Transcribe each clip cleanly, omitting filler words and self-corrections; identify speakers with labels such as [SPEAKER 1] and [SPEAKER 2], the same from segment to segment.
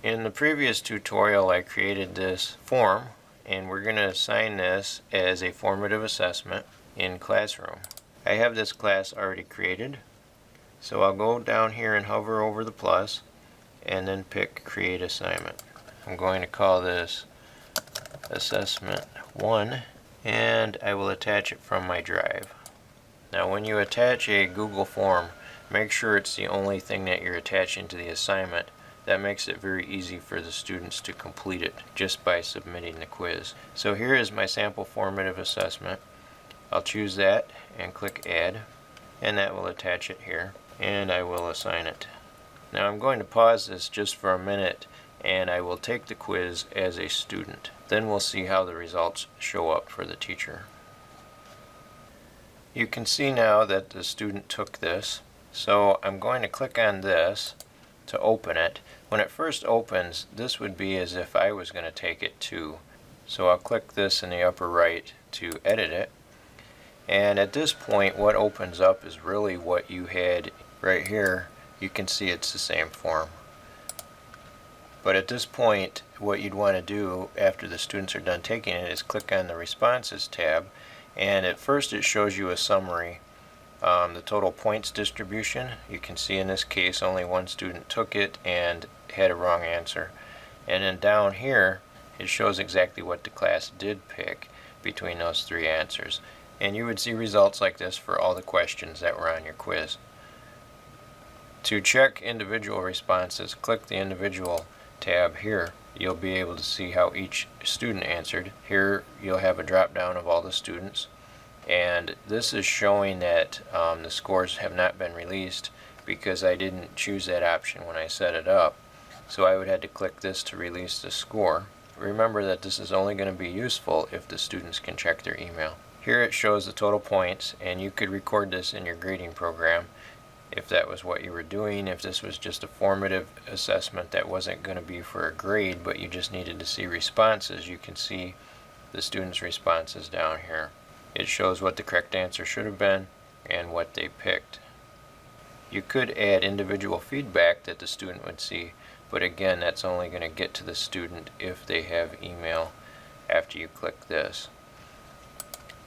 [SPEAKER 1] In the previous tutorial I created this form, and we're going to assign this as a formative assessment in Classroom. I have this class already created, so I'll go down here and hover over the plus and then pick Create Assignment. I'm going to call this Assessment 1, and I will attach it from my drive. Now when you attach a Google form, make sure it's the only thing that you're attaching to the assignment. That makes it very easy for the students to complete it just by submitting the quiz. So here is my sample formative assessment. I'll choose that and click Add, and that will attach it here, and I will assign it. Now I'm going to pause this just for a minute, and I will take the quiz as a student. Then we'll see how the results show up for the teacher. You can see now that the student took this, so I'm going to click on this to open it. When it first opens, this would be as if I was going to take it too. So I'll click this in the upper right to edit it. And at this point, what opens up is really what you had right here. You can see it's the same form. But at this point, what you'd want to do after the students are done taking it is click on the Responses tab. And at first it shows you a summary. The total points distribution, you can see in this case only one student took it and had a wrong answer. And then down here it shows exactly what the class did pick between those three answers. And you would see results like this for all the questions that were on your quiz. To check individual responses, click the Individual tab here. You'll be able to see how each student answered. Here you'll have a drop down of all the students. And this is showing that the scores have not been released because I didn't choose that option when I set it up. So I would have to click this to release the score. Remember that this is only going to be useful if the students can check their email. Here it shows the total points, and you could record this in your grading program if that was what you were doing. If this was just a formative assessment that wasn't going to be for a grade but you just needed to see responses, you can see the students' responses down here. It shows what the correct answer should have been and what they picked. You could add individual feedback that the student would see, but again, that's only going to get to the student if they have email after you click this.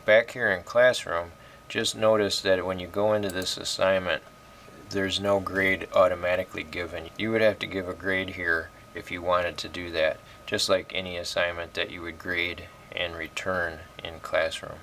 [SPEAKER 1] Back here in Classroom, just notice that when you go into this assignment, there's no grade automatically given. You would have to give a grade here if you wanted to do that, just like any assignment that you would grade and return in Classroom.